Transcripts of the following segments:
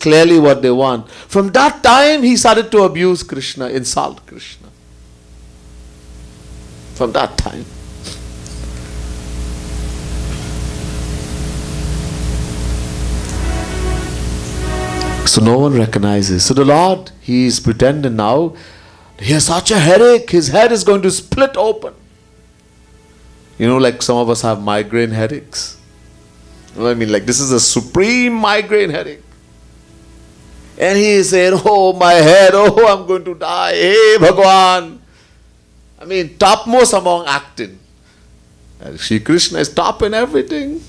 clearly what they want. From that time, he started to abuse Krishna, insult Krishna. From that time. So no one recognizes. So the Lord, he is pretending now, he has such a headache, his head is going to split open. You know, like some of us have migraine headaches. You know what I mean? Like this is a supreme migraine headache. And he is saying, oh my head, oh I'm going to die, hey Bhagwan. I mean, topmost among acting. And Shri Krishna is top in everything.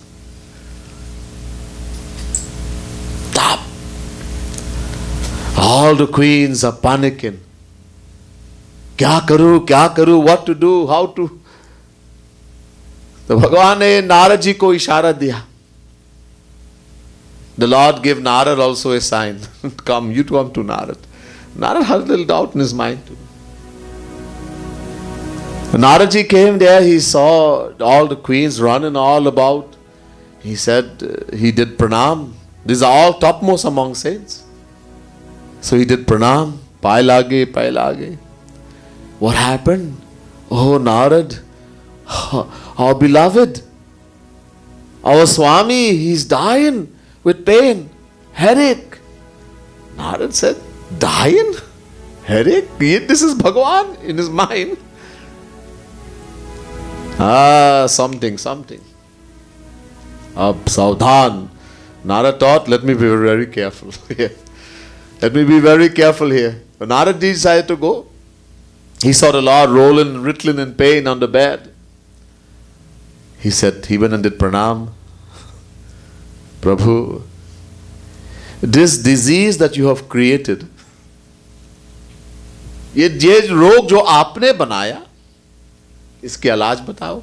Top. All the queens are panicking. Kya karu, what to do, how to. So Bhagwan ne Narad ji ko ishara diya. The Lord gave Narad also a sign. Come, you come to Narad. Narad had a little doubt in his mind too. When Narad ji came there, he saw all the queens running all about. He said, he did pranam. These are all topmost among saints. So he did pranam. Pai lage. What happened? Oh Narad, our beloved, our Swami, he's dying with pain, headache. Narad said, dying? Headache? This is Bhagwan in his mind. Something. Saudhan. Narad thought, let me be very careful here. Let me be very careful here. When Narad decided to go, he saw the Lord rolling, wriggling in pain on the bed. He said, he went and did pranam. Prabhu, this disease that you have created, ये रोग जो आपने बनाया, इसके इलाज बताओ.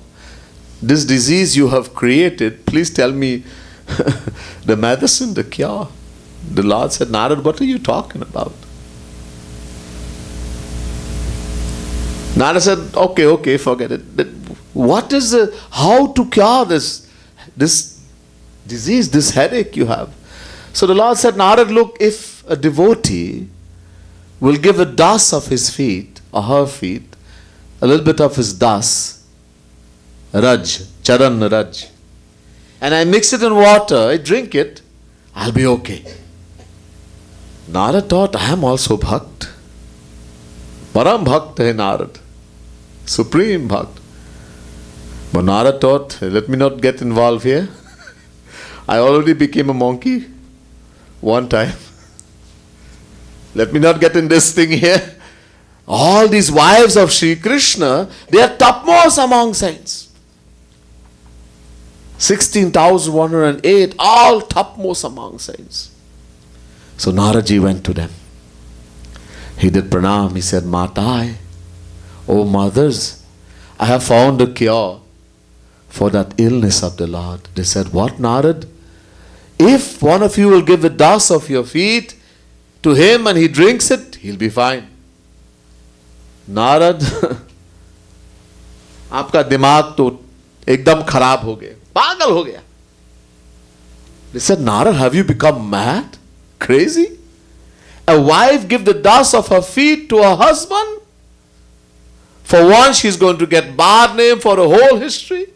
This disease you have created, please tell me the medicine, the cure. The Lord said, Narad, what are you talking about? Narad said, okay, forget it. What is how to cure this disease, this headache you have? So the Lord said, Narad, look, if a devotee will give a dust of his feet or her feet, a little bit of his dust, charan raj, and I mix it in water, I drink it, I'll be okay. Narad thought, I am also bhakt. Param bhakt hai Narad. Supreme bhakt. But Narad thought, let me not get involved here. I already became a monkey one time. Let me not get in this thing here. All these wives of Sri Krishna, they are topmost among saints. 16,108, all topmost among saints. So Naradji went to them. He did pranam. He said, Matai, O mothers, I have found a cure for that illness of the Lord. They said, what, Narad? If one of you will give a dust of your feet to him and he drinks it, he'll be fine. Narad, आपका दिमाग तो एकदम खराब हो गया, पागल हो गया. They said, Narad, have you become mad? Crazy? A wife give the dust of her feet to her husband? For one, she's going to get bad name for a whole history.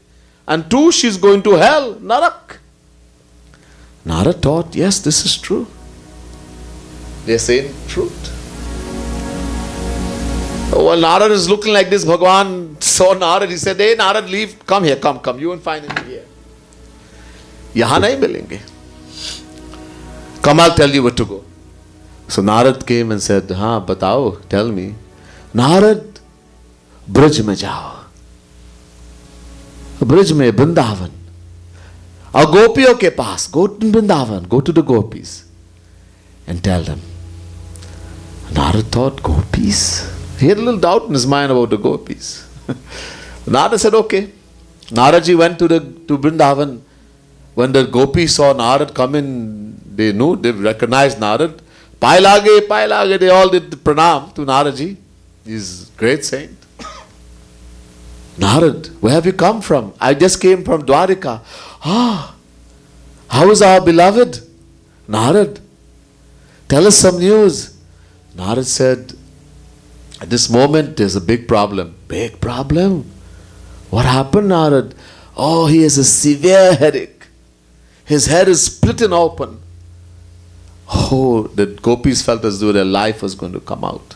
And two, she's going to hell, Narak. Narad thought, yes, this is true. They're saying truth. Well, Narad is looking like this. Bhagwan saw Narad. He said, hey, Narad, leave. Come here, come. You won't find him here. Yahan nahi milenge. Come, I'll tell you where to go. So Narad came and said, batao, tell me. Narad, Braj mein jao. Braj mein, Vrindavan. Or Gopiyo ke paas. Go to Vrindavan. Go to the Gopis. And tell them. Narad thought, Gopis? He had a little doubt in his mind about the Gopis. Narad said, okay. Naradji went to Vrindavan. When the Gopis saw Narad come in, they knew, they recognized Narad. Pai lage, they all did the pranam to Naradji. He's a great saint. Narad, where have you come from? I just came from Dwarika. How is our beloved? Narad, Tell us some news. Narad said, at this moment there's a big problem. Big problem? What happened, Narad? Oh, he has a severe headache. His head is splitting open. Oh, the gopis felt as though their life was going to come out.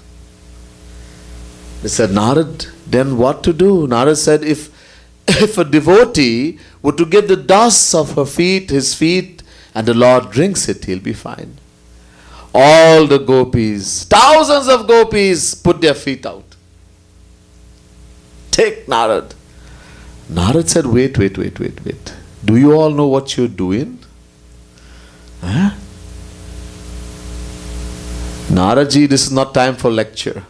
They said, Narad, then what to do? Narad said, if a devotee were to give the dust of his feet, and the Lord drinks it, he'll be fine. All the gopis, thousands of gopis, put their feet out. Take Narad. Narad said, wait. Do you all know what you're doing? Huh? Naradji, this is not time for lecture.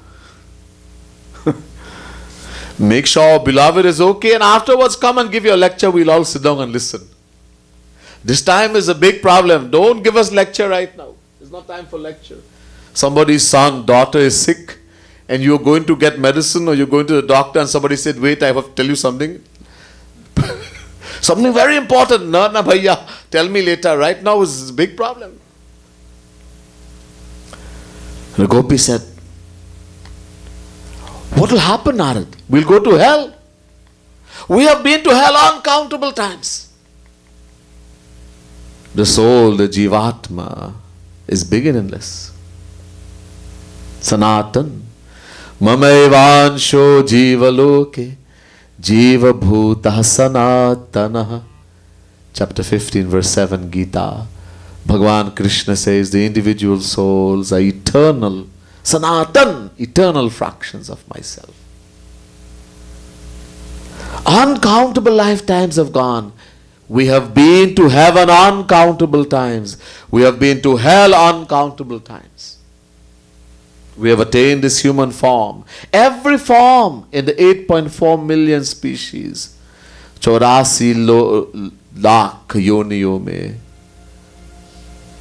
Make sure beloved is okay, and afterwards come and give your lecture. We'll all sit down and listen. This time is a big problem. Don't give us lecture right now. It's not time for lecture. Somebody's son, daughter is sick, and you're going to get medicine, or you're going to the doctor, and somebody said, wait, I have to tell you something. Something very important. No, bhaiya, tell me later. Right now is a big problem. The gopi said, what will happen, Narad? We'll go to hell. We have been to hell uncountable times. The soul, the Jivatma, is big and endless. Sanatan. Mamaivansho jivaloke jiva bhutah sanatana. Chapter 15, verse 7, Gita. Bhagavan Krishna says the individual souls are eternal, Sanatan, eternal fractions of myself. Uncountable lifetimes have gone. We have been to heaven uncountable times. We have been to hell uncountable times. We have attained this human form. Every form in the 8.4 million species. 84 lakh yoniyo mein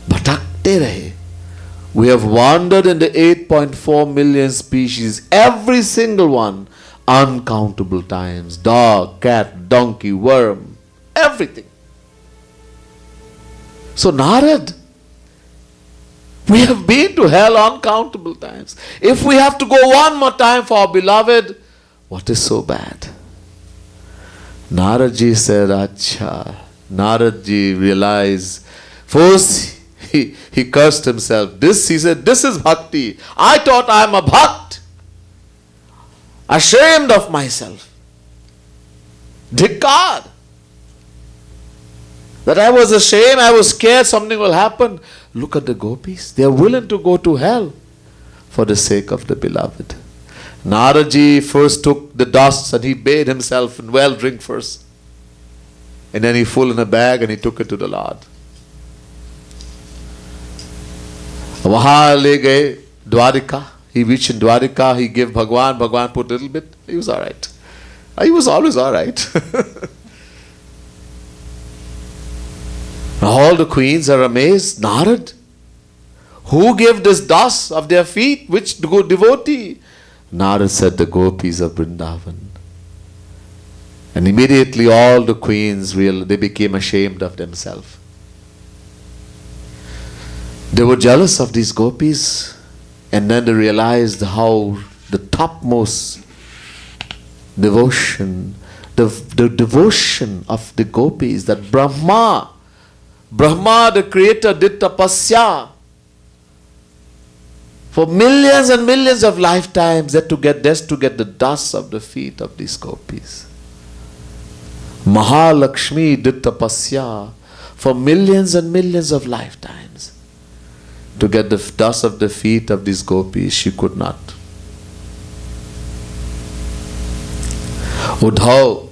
bhatakte rahe. We have wandered in the 8.4 million species, every single one, uncountable times. Dog, cat, donkey, worm, everything. So Narad, we have been to hell uncountable times. If we have to go one more time for our beloved, what is so bad? Naradji said, Acha. Naradji realized, first he cursed himself. He said, this is bhakti. I thought I am a bhakt. Ashamed of myself. Dhikkar. That I was ashamed, I was scared something will happen. Look at the gopis. They are willing to go to hell for the sake of the beloved. Naradji first took the dust and he bathed himself in well drink first. And then he full in a bag and he took it to the Lord. Wahan le gaye Dwarika. He reached in Dwarika, he gave Bhagwan. Bhagwan put a little bit. He was alright. He was always alright. All the queens are amazed. Narad, who gave this dust of their feet? Which devotee? Narad said, the gopis of Vrindavan. And immediately all the queens, they became ashamed of themselves. They were jealous of these gopis, and then they realized how the topmost devotion, the devotion of the gopis, that Brahma, the creator, did tapasya for millions and millions of lifetimes just to get the dust of the feet of these gopis. Mahalakshmi did tapasya for millions and millions of lifetimes to get the dust of the feet of these gopis. She could not. Uddhav,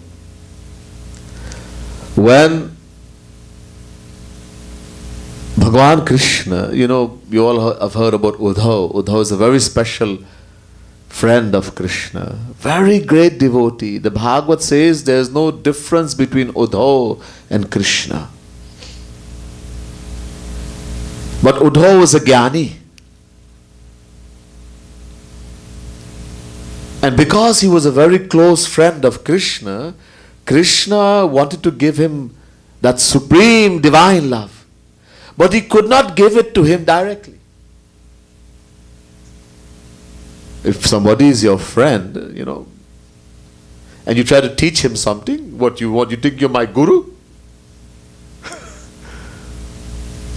when Bhagavan Krishna, you all have heard about Uddhav. Uddhav is a very special friend of Krishna, very great devotee. The Bhagavad says there is no difference between Uddhav and Krishna. But Uddhav was a jnani. And because he was a very close friend of Krishna, Krishna wanted to give him that supreme divine love. But he could not give it to him directly. If somebody is your friend, and you try to teach him something, what you think you're my guru?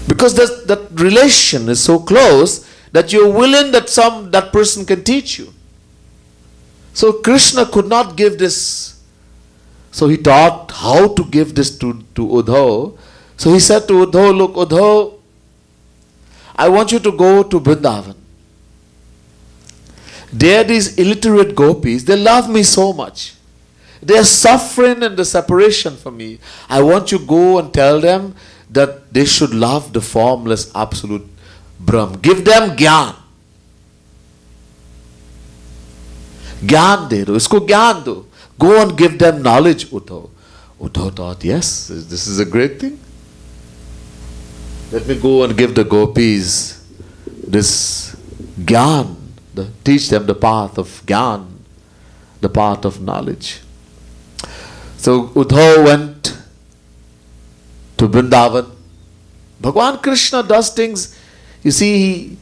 Because that relation is so close that you're willing that person can teach you. So Krishna could not give this. So he taught how to give this to Uddhav. So he said to Uddhav, look, Uddhav, I want you to go to Vrindavan. There are these illiterate gopis, they love me so much. They are suffering in the separation from me. I want you to go and tell them that they should love the formless absolute Brahm. Give them Gyan. Gyan de do. Isko Gyan do. Go and give them knowledge, Uddhav. Uddhav thought, yes, this is a great thing. Let me go and give the gopis this Gyan. Teach them the path of Gyan, the path of knowledge. So Uddhav went to Vrindavan. Bhagwan Krishna does things. You see,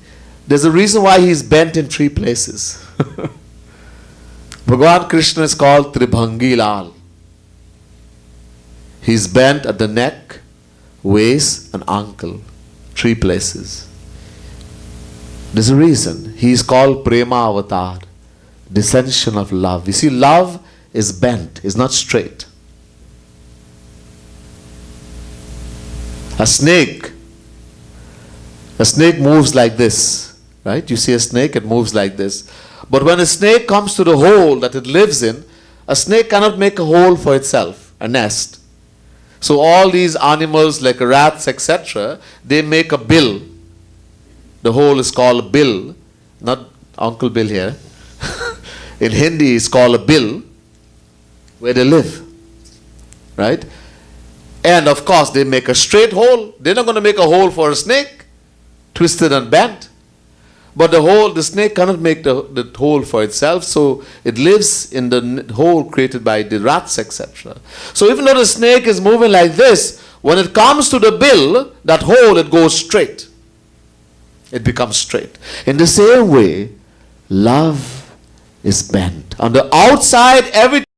there's a reason why he's bent in 3 places. Bhagwan Krishna is called Tribhangi Lal. He's bent at the neck, waist and ankle. 3 places. There's a reason. He is called Prema Avatar, descension of love. You see, love is bent, is not straight. A snake moves like this, right? You see a snake, it moves like this. But when a snake comes to the hole that it lives in, a snake cannot make a hole for itself, a nest. So all these animals like rats, etc., they make a bill. The hole is called a bill, not Uncle Bill here. In Hindi, it's called a bill, where they live, right? And of course, they make a straight hole. They're not going to make a hole for a snake, twisted and bent. But the snake cannot make the hole for itself, so it lives in the hole created by the rats, etc. So even though the snake is moving like this, when it comes to the bill, that hole, it goes straight. It becomes straight. In the same way, love is bent. On the outside, everything